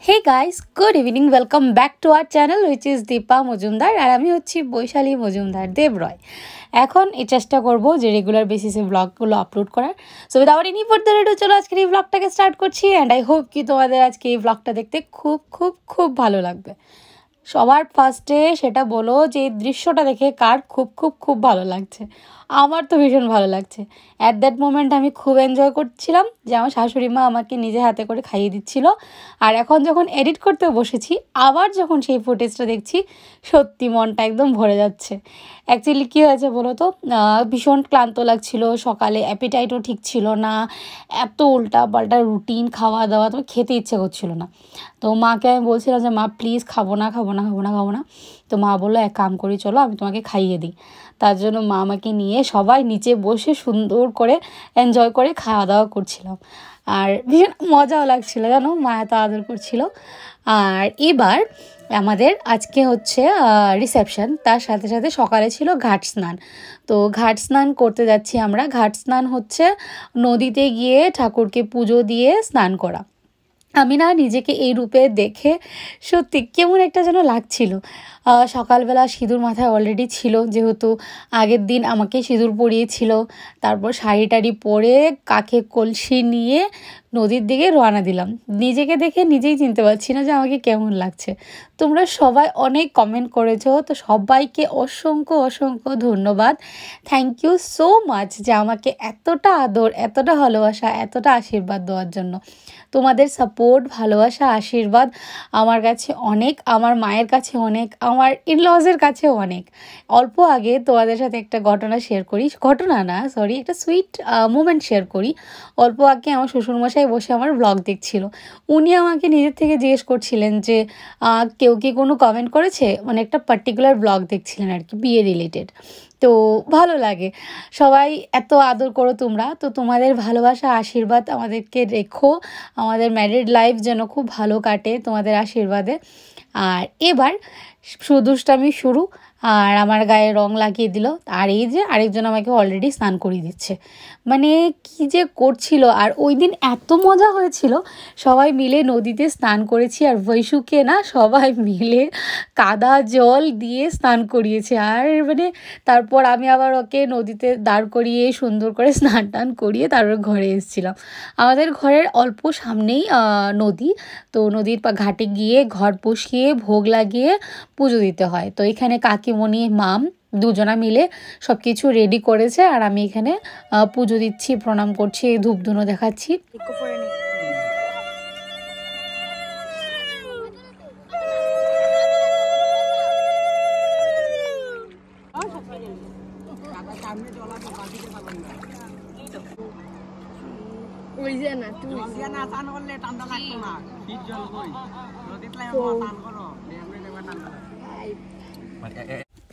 Hey guys, good evening. Welcome back to our channel which is Deepa Mojumdar আর আমি হচ্ছি বৈশালী মজুমদার দেবরয়। এখন এই চেষ্টা করব যে রেগুলার বেসিসে ব্লগগুলো আপলোড করার। So without any further edu চলো আজকে এই ব্লগটাকে স্টার্ট করছি এন্ড আই হোপ কি তোমাদের আজকে এই ব্লগটা দেখতে খুব ভালো লাগবে। সবার ফার্স্টে সেটা বলো যে এই দৃশ্যটা দেখে কার খুব ভালো লাগছে। আমার তো ভীষণ ভালো লাগছে। অ্যাট দ্যাট মোমেন্ট আমি খুব এনজয় করছিলাম যে আমার শাশুড়ি মা আমাকে নিজে হাতে করে খাইয়ে দিচ্ছিল। আর এখন যখন এডিট করতে বসেছি আবার যখন সেই ফুটেজটা দেখছি সত্যি মনটা একদম ভরে যাচ্ছে। অ্যাকচুয়ালি কী হয়েছে বলো তো, ভীষণ ক্লান্ত লাগছিল, সকালে অ্যাপিটাইটও ঠিক ছিল না, এত উল্টা পাল্টা রুটিন খাওয়া দাওয়া তো খেতে ইচ্ছে করছিল না। তো মাকে আমি বলছিলাম যে মা প্লিজ খাবো না। তো মা বললো এক কাম করি চলো আমি তোমাকে খাইয়ে দিই। তার জন্য মা আমাকে নিয়ে সবাই নিচে বসে সুন্দর করে এনজয় করে খাওয়া দাওয়া করছিলাম। আর ভীষণ মজাও লাগছিলো জানো, মা এত আদর করছিল। আর এবার আমাদের আজকে হচ্ছে রিসেপশন, তার সাথে সাথে সকালে ছিল ঘাট স্নান। তো ঘাট স্নান করতে যাচ্ছি আমরা। ঘাট স্নান হচ্ছে নদীতে গিয়ে ঠাকুরকে পুজো দিয়ে স্নান করা। আমি না নিজেকে এই রূপে দেখে সত্যি কেমন একটা যেন লাগছিল। সকালবেলা সিঁদুর মাথায় অলরেডি ছিল, যেহেতু আগের দিন আমাকে সিঁদুর পরিয়েছিল। তারপর শাড়ি টাড়ি পরে কাঁখে কলসি নিয়ে নদীর দিকে রওনা দিলাম। নিজেকে দেখে নিজেই চিনতে পারছি না যে আমাকে কেমন লাগছে। তোমরা সবাই অনেক কমেন্ট করেছো, তো সবাইকে অসংখ্য ধন্যবাদ। থ্যাংক ইউ সো মাচ যে আমাকে এতটা আদর, এতটা ভালোবাসা, এতটা আশীর্বাদ দেওয়ার জন্য। তোমাদের সাপোর্ট, ভালোবাসা, আশীর্বাদ আমার কাছে অনেক, আমার মায়ের কাছে অনেক, আমার ইনলজের কাছেও অনেক। অল্প আগে তোমাদের সাথে একটা ঘটনা শেয়ার করি, একটা সুইট মোমেন্ট শেয়ার করি। অল্প আগে আমার শ্বশুরমশাই বসে আমার ব্লগ দেখছিল। উনি আমাকে নিজের থেকে জিজ্ঞেস করছিলেন যে কেউ কি কোনো কমেন্ট করেছে, মানে একটা পার্টিকুলার ব্লগ দেখছিলেন আর কি, বিয়ে রিলেটেড। তো ভালো লাগে, সবাই এত আদর করো তোমরা। তো তোমাদের ভালোবাসা আশীর্বাদ আমাদেরকে রেখো, আমাদের ম্যারিড লাইফ যেন খুব ভালো কাটে তোমাদের আশীর্বাদে। আর এবার দুষ্টামি শুরু, আর আমার গায়ে রং লাগিয়ে দিল। আর এই যে আরেকজন আমাকে অলরেডি স্নান করিয়ে দিচ্ছে, মানে কি যে করছিল। আর ওই দিন এত মজা হয়েছিল, সবাই মিলে নদীতে স্নান করেছি। আর বৈশুকে না সবাই মিলে কাদা জল দিয়ে স্নান করিয়েছে। আর মানে তারপর আমি আবার ওকে নদীতে দাঁড় করিয়ে সুন্দর করে স্নান টান করিয়ে তারপর ঘরে এসেছিলাম। আমাদের ঘরের অল্প সামনেই নদী, তো নদীর ঘাটে গিয়ে ঘর বসিয়ে ভোগ লাগিয়ে পুজো দিতে হয়। তো এখানে কাকিমণি মাম দুজনা মিলে সব কিছু রেডি করেছে, আর আমি এখানে পুজো দিচ্ছি, প্রণাম করছি, ধূপ ধুনো দেখাচ্ছি।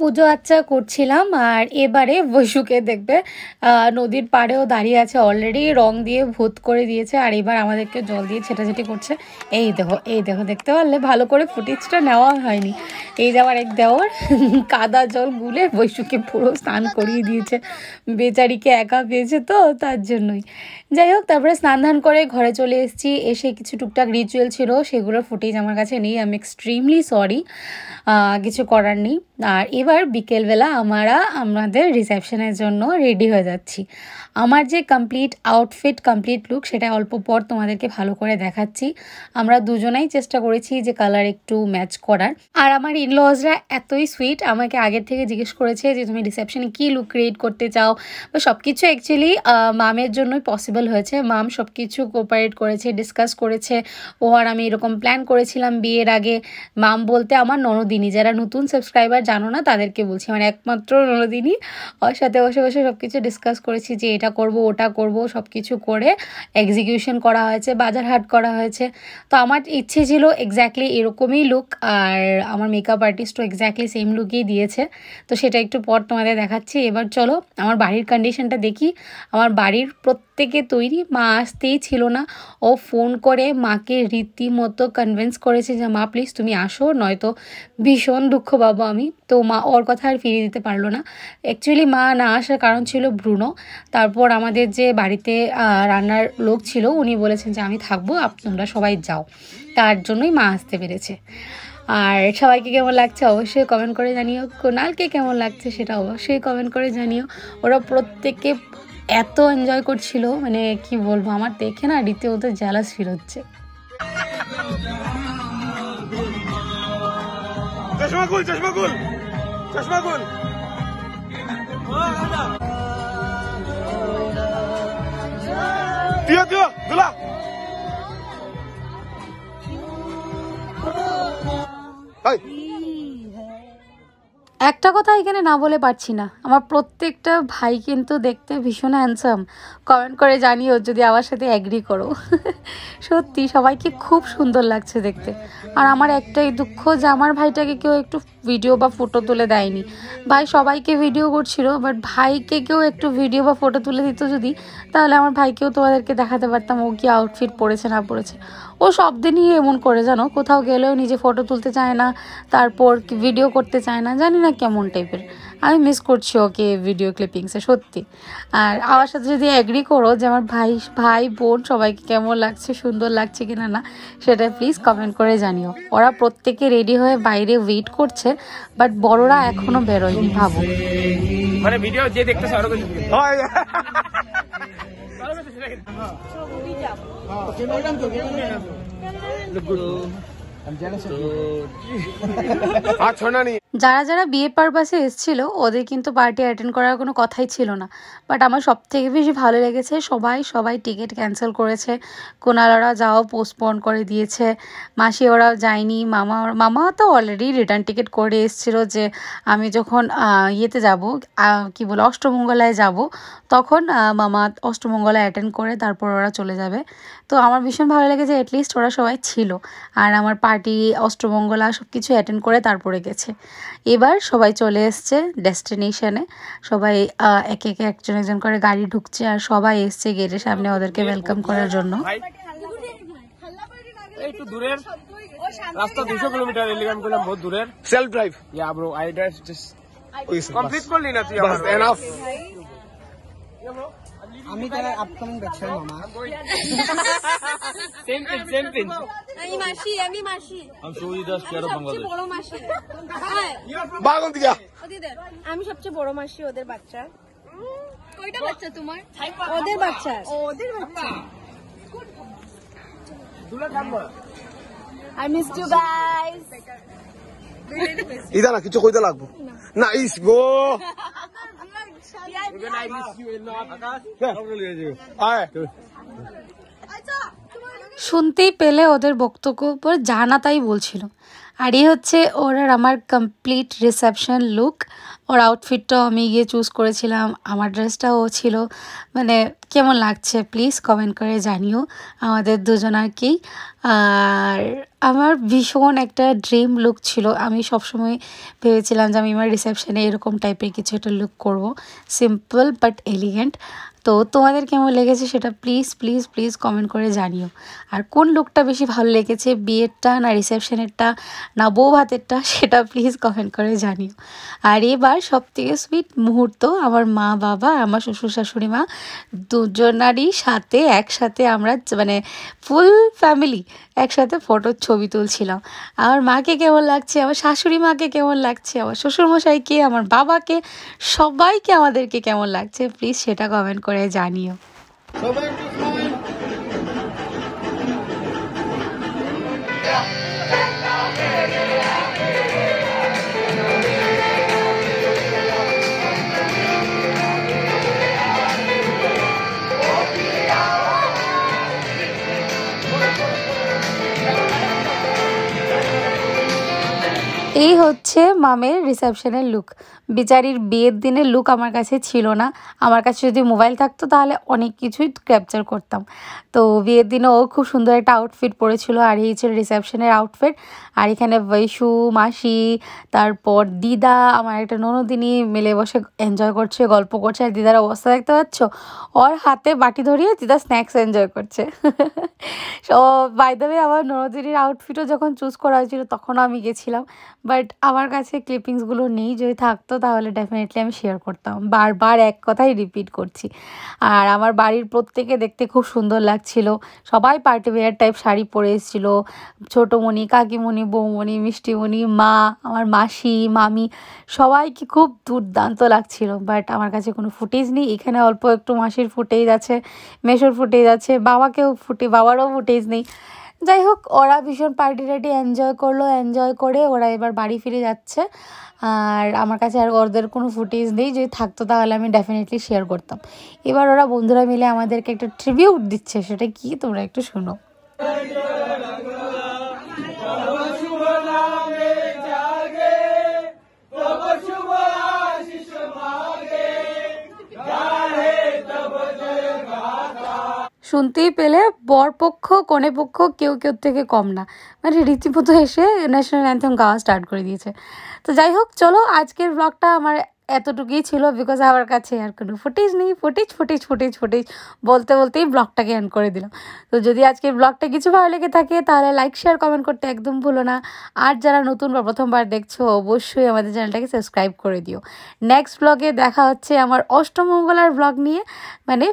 পুজো আচ্ছা করছিলাম। আর এবারে বৈশুকে দেখবে নদীর পাড়েও দাঁড়িয়ে আছে, অলরেডি রং দিয়ে ভূত করে দিয়েছে। আর এবার আমাদেরকে জল দিয়ে ছেটাছেটি করছে। এই দেখো দেখতে পারলে, ভালো করে ফুটেজটা নেওয়া হয়নি। এই যে আমার এক দেওর কাদা জল গুলে বৈশুকে পুরো স্নান করিয়ে দিয়েছে, বেচারিকে একা পেয়েছে তো তার জন্যই। যাই হোক, তারপরে স্নান ধান করে ঘরে চলে এসেছি। এসে কিছু টুকটাক রিচুয়াল ছিল, সেগুলোর ফুটেজ আমার কাছে নেই, আমি এক্সট্রিমলি সরি, কিছু করার নেই। আর এবার বিকেলবেলা আমাদের রিসেপশনের জন্য রেডি হয়ে যাচ্ছি। আমার যে কমপ্লিট আউটফিট, কমপ্লিট লুক, সেটা অল্প পর তোমাদেরকে ভালো করে দেখাচ্ছি। আমরা দুজনেই চেষ্টা করেছি যে কালার একটু ম্যাচ করার। আর আমার ইনলজরা এতই সুইট, আমাকে আগের থেকে জিজ্ঞেস করেছে যে তুমি রিসেপশনে কী লুক ক্রিয়েট করতে চাও। বা সব কিছু অ্যাকচুয়ালি মামের জন্যই পসিবল হয়েছে। মাম সব কিছু কোঅপারেট করেছে, ডিসকাস করেছে। ও আর আমি এরকম প্ল্যান করেছিলাম বিয়ের আগে। মাম বলতে আমার ননদিনী, যারা নতুন সাবস্ক্রাইবার জানো না তাদেরকে বলছি, আমার একমাত্র ননদিনী। ওর সাথে বসে সব কিছু ডিসকাস করেছি যে এটা করব ওটা করব, সব কিছু করে এক্সিকিউশন করা হয়েছে, বাজার হাট করা হয়েছে। তো আমার ইচ্ছে ছিল এক্স্যাক্টলি এরকমই লুক, আর আমার মেকআপ আর্টিস্টও এক্স্যাক্টলি সেম লুকই দিয়েছে। তো সেটা একটু পর তোমাদের দেখাচ্ছি। এবার চলো আমার বাড়ির কন্ডিশনটা দেখি। আমার বাড়ির প্রত্যেকে তৈরি, মা আসতেই ছিল না। ও ফোন করে মাকে রীতিমতো কনভিন্স করেছে যে মা প্লিজ তুমি আসো, নয়তো ভীষণ দুঃখ পাবো আমি। তো মা ওর কথা আর ফিরিয়ে দিতে পারলো না। অ্যাকচুয়ালি মা না আসার কারণ ছিল ব্রুনো। তারপর আমাদের যে বাড়িতে রান্নার লোক ছিল উনি বলেছেন যে আমি থাকবো, তোমরা সবাই যাও। তার জন্যই মা আসতে পেরেছে। আর সবাইকে কেমন লাগছে অবশ্যই কমেন্ট করে জানিও, কুনালকে কেমন লাগছে সেটা অবশ্যই কমেন্ট করে জানিও। ওরা প্রত্যেকে এত এনজয় করছিল, মানে কি বলবো, আমার দেখে না রীতিমতো জেলাস ফিল হচ্ছে। একটা কথা এখানে না বলে পারছি না, আমার প্রত্যেকটা ভাই কিন্তু দেখতে ভীষণ হ্যান্ডসাম। কমেন্ট করে জানিও যদি আমার সাথে অ্যাগ্রি করো। সত্যি সবাইকে খুব সুন্দর লাগছে দেখতে। আর আমার একটাই দুঃখ যে আমার ভাইটাকে কেউ একটু ভিডিও বা ফটো তুলে দেয়নি। ভাই সবাইকে ভিডিও করছিল, বাট ভাইকে কেউ একটু ভিডিও বা ফটো তুলে দিত যদি, তাহলে আমার ভাইকেও তোমাদেরকে দেখাতে পারতাম ও কি আউটফিট পরেছে না পরেছে। ও সব দিনই এমন করে, জানো, কোথাও গেলেও নিজে ফটো তুলতে চায় না, তারপর ভিডিও করতে চায় না, জানি না কেমন টাইপের। আমি মিস করছি ওকে ভিডিও ক্লিপিংসে সত্যি। আর আমার সাথে যদি অ্যাগ্রি করো যে আমার ভাই বোন সবাইকে কেমন লাগছে, সুন্দর লাগছে কিনা না, সেটা প্লিজ কমেন্ট করে জানিও। ওরা প্রত্যেকে রেডি হয়ে বাইরে ওয়েট করছে, বাট বড়রা এখনো বেরোয়নি। ভাবো, মানে ভিডিও যে দেখতেছে আরো কিছু যারা যারা বিয়ে পারপাসে এসেছিল ওদের কিন্তু পার্টি অ্যাটেন্ড করার কোনো কথাই ছিল না। বাট আমার সব থেকে বেশি ভালো লেগেছে সবাই টিকিট ক্যান্সেল করেছে। কুনাল ওরা যাও পোস্টপোন করে দিয়েছে, মাসি ওরাও যায়নি, মামা তো অলরেডি রিটার্ন টিকিট করে এসেছিলো যে আমি যখন ইয়েতে যাব, কি বলে, অষ্টমঙ্গলায় যাব, তখন মামা অষ্টমঙ্গলায় অ্যাটেন্ড করে তারপর ওরা চলে যাবে। তো আমার ভীষণ ভালো লেগেছে অ্যাটলিস্ট ওরা সবাই ছিল। আর আমার পার্টি অষ্টমঙ্গলা সব কিছু অ্যাটেন্ড করে তারপরে গেছে। এবার সবাই চলে এসছে ডেস্টিনেশনে, সবাই একে একে একজন করে গাড়ি ঢুকছে, আর সবাই এসছে গেটের সামনে ওদেরকে ওয়েলকাম করার জন্য। একটু দূরের রাস্তা 200 কিলোমিটার এলিগাম করলাম, বহুত দূরের। Self drive, yeah bro, I drive just complete করলি না তুই? বাস এনাফ। আমি তার আপকামিং ব্যাচের মামা। Same pin. আমি মাসি। আমি সৌদি দাস কেয়ার বাংলাদেশ। বড় মাসি। বাগন দিগা। আমি সবচেয়ে বড় মাসি, ওদের বাচ্চা। কয়টা বাচ্চা তোমার? ওদের বাচ্চা। ওদের বাচ্চা। দুলা কামবা। I missed you guys. ইদা না কিছু কইতে লাগবো না। ইস গো I miss you a lot. শুনতেই পেলে ওদের বক্তব্য পর জানা তাই বলছিল। আর এই হচ্ছে ওর আর আমার কমপ্লিট রিসেপশন লুক। ওর আউটফিটটাও আমি গিয়ে চুজ করেছিলাম, আমার ড্রেসটাও ছিল। মানে কেমন লাগছে প্লিজ কমেন্ট করে জানিও আমাদের দুজনারকেই। আর আমার ভীষণ একটা ড্রিম লুক ছিল, আমি সবসময় ভেবেছিলাম যে আমি আমার রিসেপশনে এরকম টাইপের কিছু একটা লুক করব, সিম্পল বাট এলিগেন্ট। তো তোমাদের কেমন লেগেছে সেটা প্লিজ প্লিজ প্লিজ কমেন্ট করে জানিও। আর কোন লুকটা বেশি ভালো লেগেছে, বিয়েরটা না রিসেপশনেরটা না বউ ভাতেরটা, সেটা প্লিজ কমেন্ট করে জানিও। আর এবার সবথেকে সুইট মুহূর্ত, আমার মা বাবা আর আমার শ্বশুর শাশুড়ি মা দুজনারই সাথে একসাথে আমরা মানে ফুল ফ্যামিলি একসাথে ফটোর ছবি তুলছিলাম। আমার মাকে কেমন লাগছে, আমার শাশুড়ি মাকে কেমন লাগছে, আমার শ্বশুরমশাইকে, আমার বাবাকে, সবাইকে আমাদেরকে কেমন লাগছে প্লিজ সেটা কমেন্ট করে জানিও। এই হচ্ছে মামের রিসেপশনের লুক। বিচারির বিয়ের দিনের লুক আমার কাছে ছিল না, আমার কাছে যদি মোবাইল থাকতো তাহলে অনেক কিছুই ক্যাপচার করতাম। তো বিয়ের দিনে ও খুব সুন্দর একটা আউটফিট পরেছিল, আর এই ছিল রিসেপশনের আউটফিট। আর এখানে বৈশু মাসি, তারপর দিদা, আমার একটা ননদিনী মিলে বসে এনজয় করছে, গল্প করছে। আর দিদার অবস্থা দেখতে পাচ্ছ, ওর হাতে বাটি ধরিয়ে দিদা স্ন্যাক্স এনজয় করছে। ও বাই দ্য ওয়ে, আমার ননদিনীর আউটফিটও যখন চুজ করা হয়েছিল তখনও আমি গেছিলাম, বাট আমার কাছে ক্লিপিংসগুলো নেই, যদি থাকতো তাহলে ডেফিনেটলি আমি শেয়ার করতাম। বারবার এক কথাই রিপিট করছি। আর আমার বাড়ির প্রত্যেকে দেখতে খুব সুন্দর লাগছিল, সবাই পার্টি ওয়্যার টাইপ শাড়ি পরে এসেছিলো, ছোটোমণি, কাকিমণি, বৌমণি, মিষ্টিমণি, মা, আমার মাসি, মামি, সবাইকে খুব দুর্দান্ত লাগছিল। বাট আমার কাছে কোনো ফুটেজ নেই। এখানে অল্প একটু মাসির ফুটেজ আছে, মেশোর ফুটেজ আছে, বাবারও ফুটেজ নেই। যাই হোক, ওরা ভীষণ পার্টি টার্টি এনজয় করলো, এনজয় করে ওরা এবার বাড়ি ফিরে যাচ্ছে। আর আমার কাছে আর ওদের কোনো ফুটেজ নেই, যদি থাকতো তাহলে আমি ডেফিনেটলি শেয়ার করতাম। এবার ওরা বন্ধুরা মিলে আমাদেরকে একটা ট্রিবিউট দিচ্ছে, সেটা কি তোমরা একটু শোনো। শুনতেই পেলে বরপক্ষ কনেপক্ষ কেউ থেকে কম না, মানে রীতিমতো এসে ন্যাশনাল অ্যান্থেম গাওয়া স্টার্ট করে দিয়েছে। তো যাই হোক, চলো আজকের ব্লগটা আমার এতটুকুই ছিল, বিকজ আমার কাছে আর কোনো ফুটেজ নেই। ফুটেজ বলতেই ব্লগটাকে এন্ড করে দিলাম। তো যদি আজকের ব্লগটা কিছু ভালো লেগে থাকে তাহলে লাইক, শেয়ার, কমেন্ট করতে একদম ভুলো না। আর যারা নতুন বা প্রথমবার দেখছো অবশ্যই আমাদের চ্যানেলটাকে সাবস্ক্রাইব করে দিও। নেক্সট ব্লগে দেখা হচ্ছে আমার অষ্টমঙ্গলার ব্লগ নিয়ে, মানে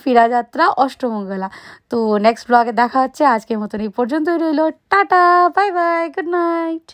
ফিরা যাত্রা অষ্টমঙ্গলা। তো নেক্সট ব্লগে দেখা হচ্ছে। আজকের মতন এই পর্যন্তই রইল। Tata, bye bye, good night.